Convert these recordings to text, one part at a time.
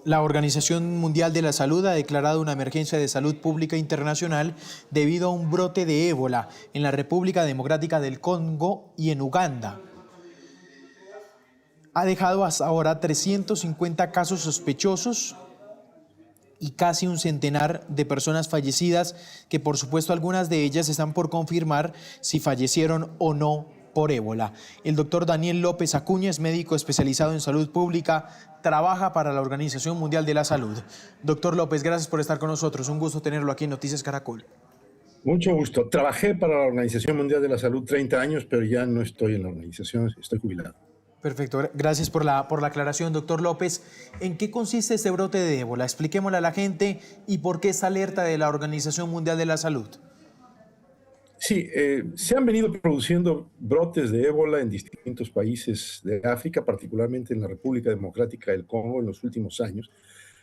La Organización Mundial de la Salud ha declarado una emergencia de salud pública internacional debido a un brote de ébola en la República Democrática del Congo y en Uganda. Ha dejado hasta ahora 350 casos sospechosos y casi un centenar de personas fallecidas, que por supuesto algunas de ellas están por confirmar si fallecieron o no por ébola. El doctor Daniel López Acuña es médico especializado en salud pública, trabaja para la Organización Mundial de la Salud. Doctor López, gracias por estar con nosotros. Un gusto tenerlo aquí en Noticias Caracol. Mucho gusto. Trabajé para la Organización Mundial de la Salud 30 años, pero ya no estoy en la organización, estoy jubilado. Perfecto, gracias por la aclaración, doctor López. ¿En qué consiste este brote de ébola? Expliquémosle a la gente y por qué esta alerta de la Organización Mundial de la Salud. Sí, se han venido produciendo brotes de ébola en distintos países de África, particularmente en la República Democrática del Congo en los últimos años,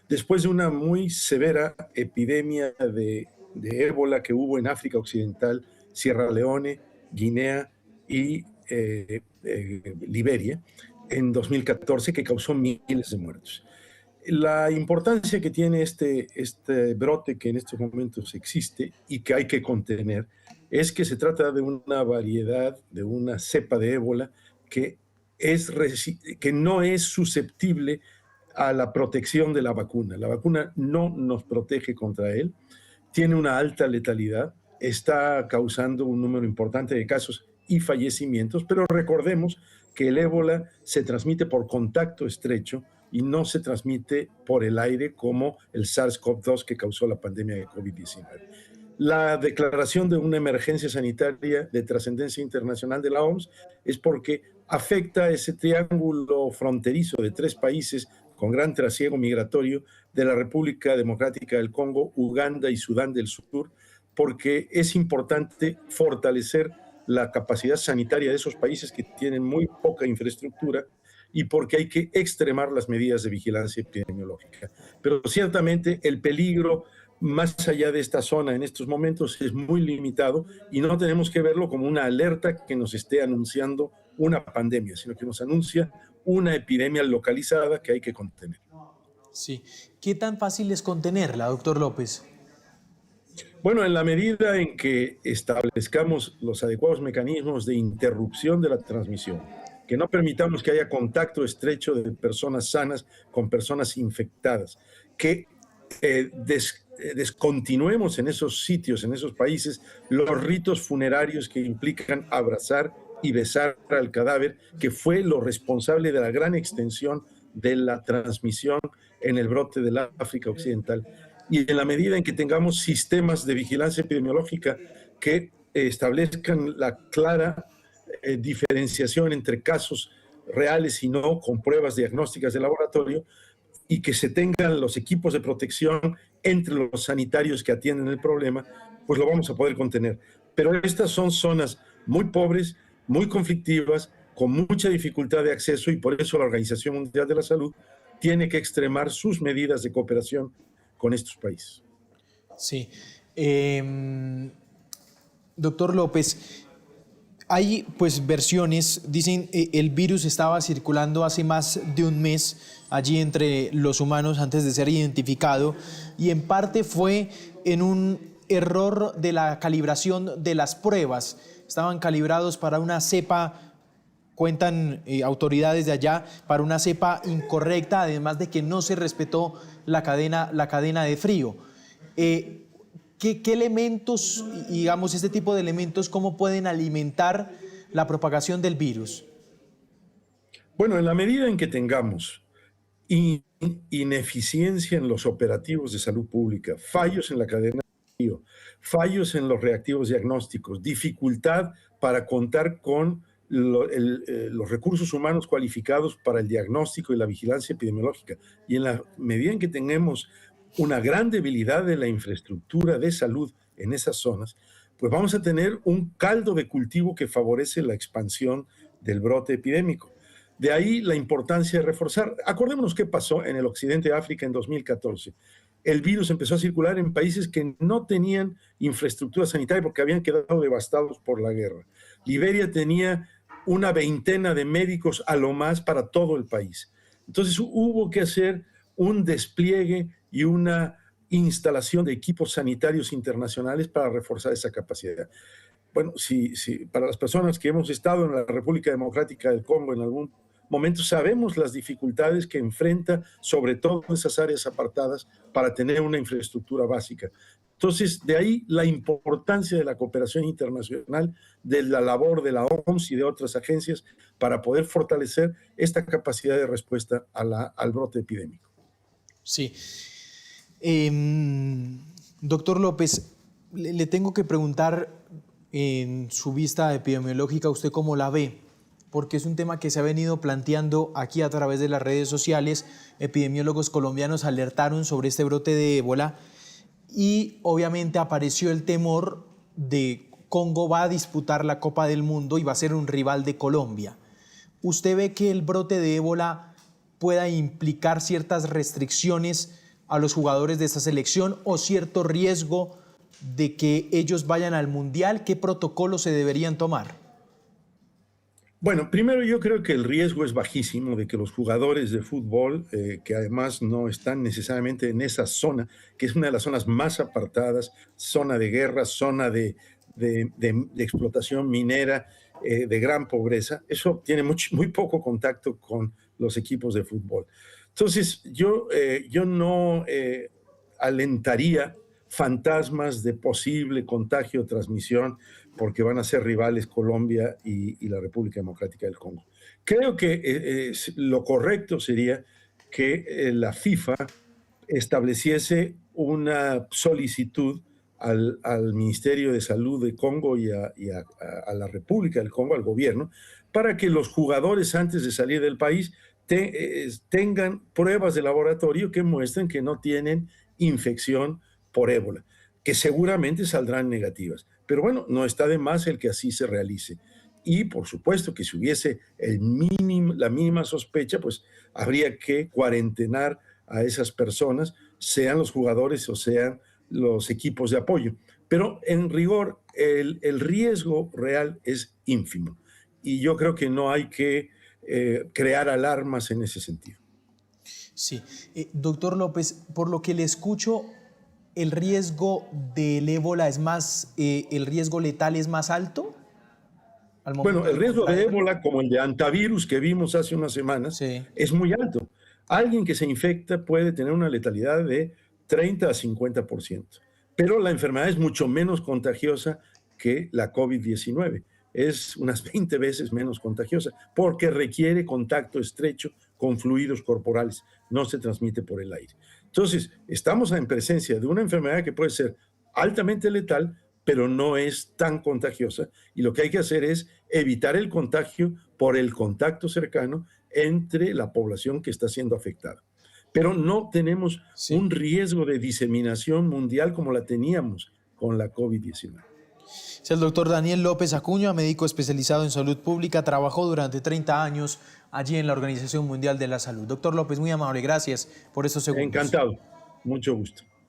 después de una muy severa epidemia de ébola que hubo en África Occidental, Sierra Leone, Guinea y Liberia en 2014, que causó miles de muertos. La importancia que tiene este brote que en estos momentos existe y que hay que contener es que se trata de una variedad, de una cepa de ébola que no es susceptible a la protección de la vacuna. La vacuna no nos protege contra él, tiene una alta letalidad, está causando un número importante de casos y fallecimientos, pero recordemos que el ébola se transmite por contacto estrecho y no se transmite por el aire como el SARS-CoV-2 que causó la pandemia de COVID-19. La declaración de una emergencia sanitaria de trascendencia internacional de la OMS es porque afecta a ese triángulo fronterizo de 3 países con gran trasiego migratorio de la República Democrática del Congo, Uganda y Sudán del Sur, porque es importante fortalecer la capacidad sanitaria de esos países que tienen muy poca infraestructura y porque hay que extremar las medidas de vigilancia epidemiológica. Pero ciertamente el peligro más allá de esta zona en estos momentos es muy limitado y no tenemos que verlo como una alerta que nos esté anunciando una pandemia, sino que nos anuncia una epidemia localizada que hay que contener. Sí. ¿Qué tan fácil es contenerla, doctor López? Bueno, en la medida en que establezcamos los adecuados mecanismos de interrupción de la transmisión, que no permitamos que haya contacto estrecho de personas sanas con personas infectadas, que descontinuemos en esos sitios, en esos países, los ritos funerarios que implican abrazar y besar al cadáver, que fue lo responsable de la gran extensión de la transmisión en el brote del África Occidental. Y en la medida en que tengamos sistemas de vigilancia epidemiológica que establezcan la clara diferenciación entre casos reales y no, con pruebas diagnósticas de laboratorio, y que se tengan los equipos de protección entre los sanitarios que atienden el problema, pues lo vamos a poder contener. Pero estas son zonas muy pobres, muy conflictivas, con mucha dificultad de acceso, y por eso la Organización Mundial de la Salud tiene que extremar sus medidas de cooperación con estos países. Sí. Doctor López, hay pues versiones, dicen el virus estaba circulando hace más de un mes allí entre los humanos antes de ser identificado, y en parte fue en un error de la calibración de las pruebas. Estaban calibrados para una cepa, cuentan autoridades de allá, para una cepa incorrecta, además de que no se respetó la cadena de frío. ¿Qué elementos, digamos, este tipo de elementos, cómo pueden alimentar la propagación del virus? Bueno, en la medida en que tengamos ineficiencia en los operativos de salud pública, fallos en la cadena de frío, fallos en los reactivos diagnósticos, dificultad para contar con los recursos humanos cualificados para el diagnóstico y la vigilancia epidemiológica, y en la medida en que tengamos una gran debilidad de la infraestructura de salud en esas zonas, pues vamos a tener un caldo de cultivo que favorece la expansión del brote epidémico. De ahí la importancia de reforzar. Acordémonos qué pasó en el occidente de África en 2014. El virus empezó a circular en países que no tenían infraestructura sanitaria porque habían quedado devastados por la guerra. Liberia tenía una veintena de médicos a lo más para todo el país. Entonces hubo que hacer un despliegue y una instalación de equipos sanitarios internacionales para reforzar esa capacidad. Bueno, para las personas que hemos estado en la República Democrática del Congo en algún momento, sabemos las dificultades que enfrenta, sobre todo en esas áreas apartadas, para tener una infraestructura básica. Entonces, de ahí la importancia de la cooperación internacional, de la labor de la OMS y de otras agencias para poder fortalecer esta capacidad de respuesta al brote epidémico. Sí. Doctor López, le tengo que preguntar en su vista epidemiológica, ¿usted cómo la ve? Porque es un tema que se ha venido planteando aquí a través de las redes sociales. Epidemiólogos colombianos alertaron sobre este brote de ébola y obviamente apareció el temor de Congo va a disputar la Copa del Mundo y va a ser un rival de Colombia. ¿Usted ve que el brote de ébola pueda implicar ciertas restricciones a los jugadores de esta selección o cierto riesgo de que ellos vayan al Mundial? ¿Qué protocolos se deberían tomar? Bueno, primero yo creo que el riesgo es bajísimo de que los jugadores de fútbol, que además no están necesariamente en esa zona, que es una de las zonas más apartadas, zona de guerra, zona de explotación minera, de gran pobreza, eso tiene muy poco contacto con los equipos de fútbol. Entonces, yo no alentaría fantasmas de posible contagio o transmisión porque van a ser rivales Colombia y la República Democrática del Congo. Creo que lo correcto sería que la FIFA estableciese una solicitud al Ministerio de Salud de Congo y a la República del Congo, al gobierno, para que los jugadores antes de salir del país tengan pruebas de laboratorio que muestren que no tienen infección por ébola, que seguramente saldrán negativas. Pero bueno, no está de más el que así se realice. Y por supuesto que si hubiese la mínima sospecha, pues habría que cuarentenar a esas personas, sean los jugadores o sean los equipos de apoyo. Pero en rigor, el riesgo real es ínfimo. Y yo creo que no hay que crear alarmas en ese sentido. Sí. Doctor López, por lo que le escucho, ¿el riesgo del ébola es más, el riesgo letal es más alto? Bueno, el riesgo de ébola, como el de antivirus que vimos hace unas semanas, sí, es muy alto. Alguien que se infecta puede tener una letalidad de 30 a 50%, pero la enfermedad es mucho menos contagiosa que la COVID-19. Es unas 20 veces menos contagiosa porque requiere contacto estrecho con fluidos corporales, no se transmite por el aire. Entonces, estamos en presencia de una enfermedad que puede ser altamente letal, pero no es tan contagiosa. Y lo que hay que hacer es evitar el contagio por el contacto cercano entre la población que está siendo afectada. Pero no tenemos un riesgo de diseminación mundial como la teníamos con la COVID-19. Es el doctor Daniel López Acuña, médico especializado en salud pública, trabajó durante 30 años allí en la Organización Mundial de la Salud. Doctor López, muy amable, gracias por estos segundos. Encantado, mucho gusto.